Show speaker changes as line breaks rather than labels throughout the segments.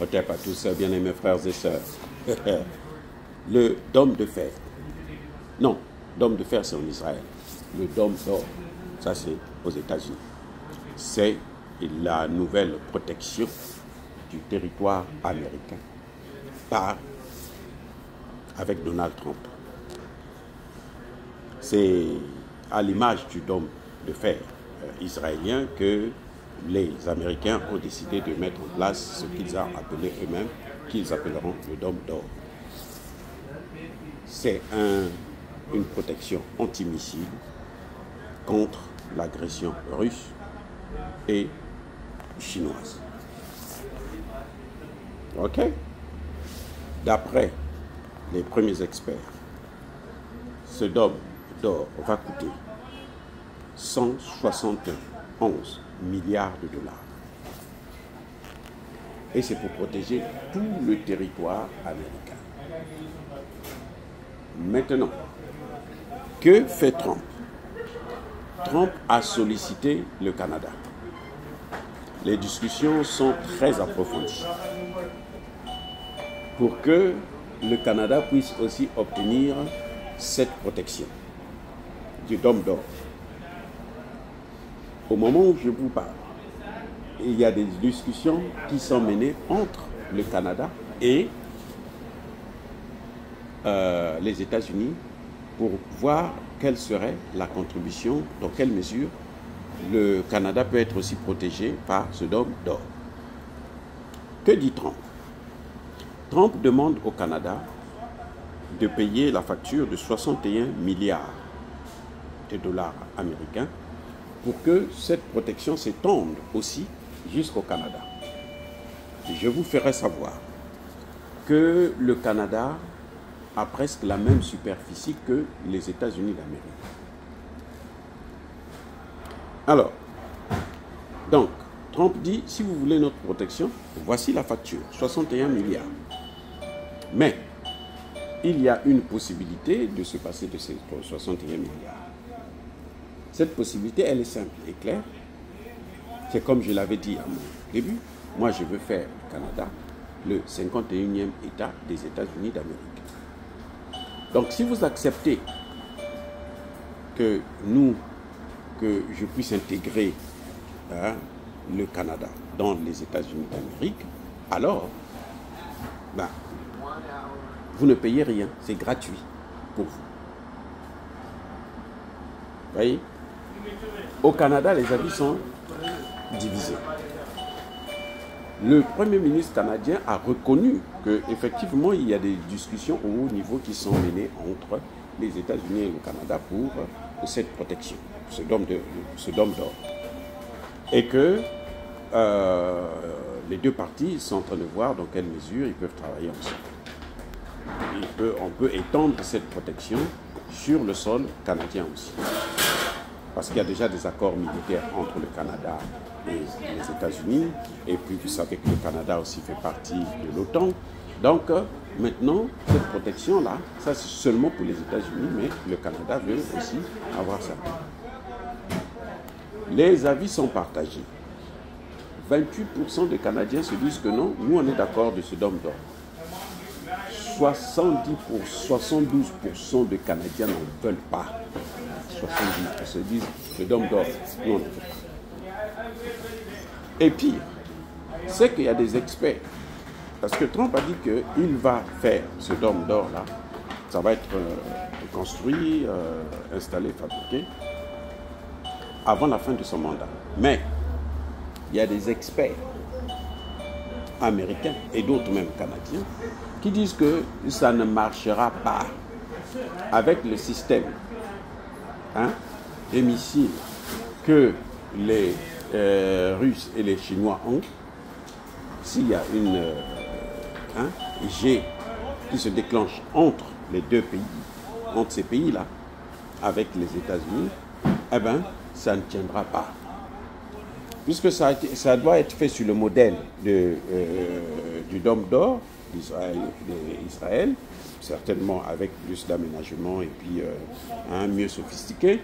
Ok, pas tous, bien-aimés frères et sœurs. Le dôme de fer. Non, dôme de fer, c'est en Israël. Le dôme d'or, ça c'est aux États-Unis. C'est la nouvelle protection du territoire américain avec Donald Trump. C'est à l'image du dôme de fer israélien que les Américains ont décidé de mettre en place ce qu'ils ont appelé eux-mêmes, qu'ils appelleront le dôme d'or. C'est une protection antimissile contre l'agression russe et chinoise. OK? D'après les premiers experts, ce dôme d'or va coûter 171 milliards de dollars. Et c'est pour protéger tout le territoire américain. Maintenant, que fait Trump? Trump a sollicité le Canada. Les discussions sont très approfondies pour que le Canada puisse aussi obtenir cette protection du dôme d'or. Au moment où je vous parle, il y a des discussions qui sont menées entre le Canada et les États-Unis pour voir quelle serait la contribution, dans quelle mesure le Canada peut être aussi protégé par ce dôme d'or. Que dit Trump? Trump demande au Canada de payer la facture de 61 milliards de dollars américains pour que cette protection s'étende aussi jusqu'au Canada. Et je vous ferai savoir que le Canada a presque la même superficie que les États-Unis d'Amérique. Alors, donc, Trump dit, si vous voulez notre protection, voici la facture, 61 milliards. Mais, il y a une possibilité de se passer de ces 61 milliards. Cette possibilité, elle est simple et claire. C'est comme je l'avais dit à mon début, moi je veux faire du Canada le 51e État des États-Unis d'Amérique. Donc si vous acceptez que je puisse intégrer le Canada dans les États-Unis d'Amérique, alors vous ne payez rien, c'est gratuit pour vous. Vous voyez? Au Canada, les avis sont divisés. Le Premier ministre canadien a reconnu qu'effectivement, il y a des discussions au haut niveau qui sont menées entre les États-Unis et le Canada pour cette protection, ce dôme d'or. Et que les deux parties sont en train de voir dans quelle mesure ils peuvent travailler ensemble. On peut étendre cette protection sur le sol canadien aussi. Parce qu'il y a déjà des accords militaires entre le Canada et les États-Unis. Et puis vous savez que le Canada aussi fait partie de l'OTAN. Donc maintenant, cette protection-là, ça c'est seulement pour les États-Unis, mais le Canada veut aussi avoir ça. Les avis sont partagés. 28% des Canadiens se disent que non, nous on est d'accord de ce dôme d'or. 72% des Canadiens n'en veulent pas. 70% se disent le dôme d'or, nous on ne veut pas. Et pire, c'est qu'il y a des experts. Parce que Trump a dit qu'il va faire ce dôme d'or-là. Ça va être construit, installé, fabriqué, avant la fin de son mandat. Mais il y a des experts américains et d'autres même canadiens qui disent que ça ne marchera pas avec le système des missiles que les Russes et les Chinois ont. S'il y a une jet qui se déclenche entre les deux pays, entre ces pays-là, avec les États-Unis, eh bien, ça ne tiendra pas. Puisque ça doit être fait sur le modèle du dôme d'or d'Israël, certainement avec plus d'aménagement et puis mieux sophistiqué.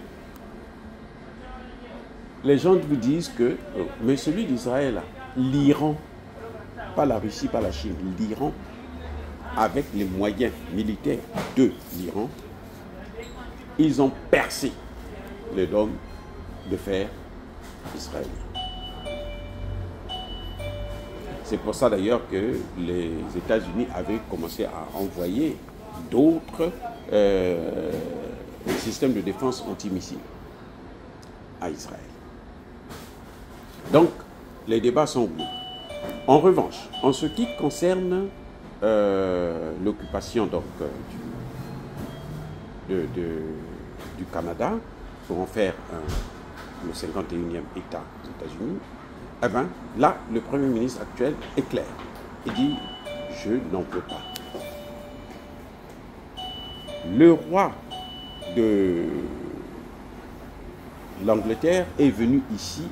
Les gens vous disent que, mais celui d'Israël, l'Iran pas la Russie, pas la Chine, l'Iran, avec les moyens militaires de l'Iran, ils ont percé le dôme de fer israélien. C'est pour ça d'ailleurs que les États-Unis avaient commencé à envoyer d'autres systèmes de défense antimissile à Israël. Donc, les débats sont ouverts. En revanche, en ce qui concerne l'occupation du Canada pour en faire le 51e État des États-Unis, eh bien, là, le Premier ministre actuel est clair. Il dit « je n'en veux pas ». Le roi de l'Angleterre est venu ici,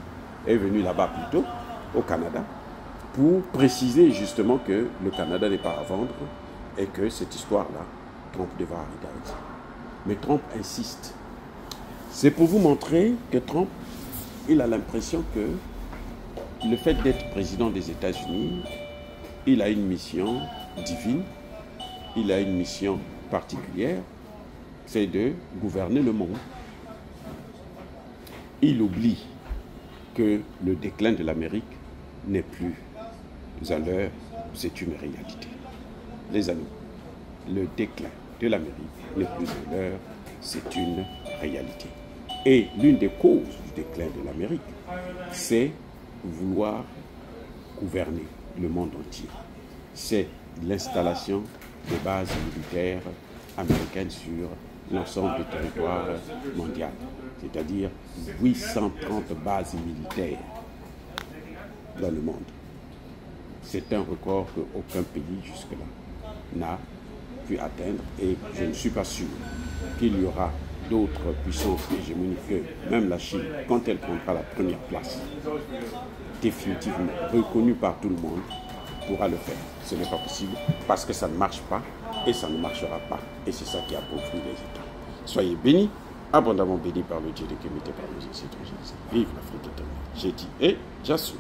est venu là-bas plutôt, au Canada, pour préciser justement que le Canada n'est pas à vendre et que cette histoire-là, Trump devra arrêter avec ça. Mais Trump insiste. C'est pour vous montrer que Trump, il a l'impression que le fait d'être président des États-Unis, il a une mission divine, il a une mission particulière, c'est de gouverner le monde. Il oublie que le déclin de l'Amérique n'est plus à l'heure, c'est une réalité. Les amis, le déclin de l'Amérique n'est plus à l'heure, c'est une réalité. Et l'une des causes du déclin de l'Amérique, c'est vouloir gouverner le monde entier. C'est l'installation des bases militaires américaines sur l'ensemble du territoire mondial, c'est-à-dire 830 bases militaires dans le monde. C'est un record qu'aucun pays jusque-là n'a pu atteindre et je ne suis pas sûr qu'il y aura d'autres puissances hégémoniques que même la Chine, quand elle prendra la première place, définitivement reconnue par tout le monde, pourra le faire. Ce n'est pas possible parce que ça ne marche pas et ça ne marchera pas. Et c'est ça qui appauvrit les États. Soyez bénis, abondamment bénis par le Dieu de Kémité, par les étrangers. Vive l'Afrique éternelle. J'ai dit et j'assume.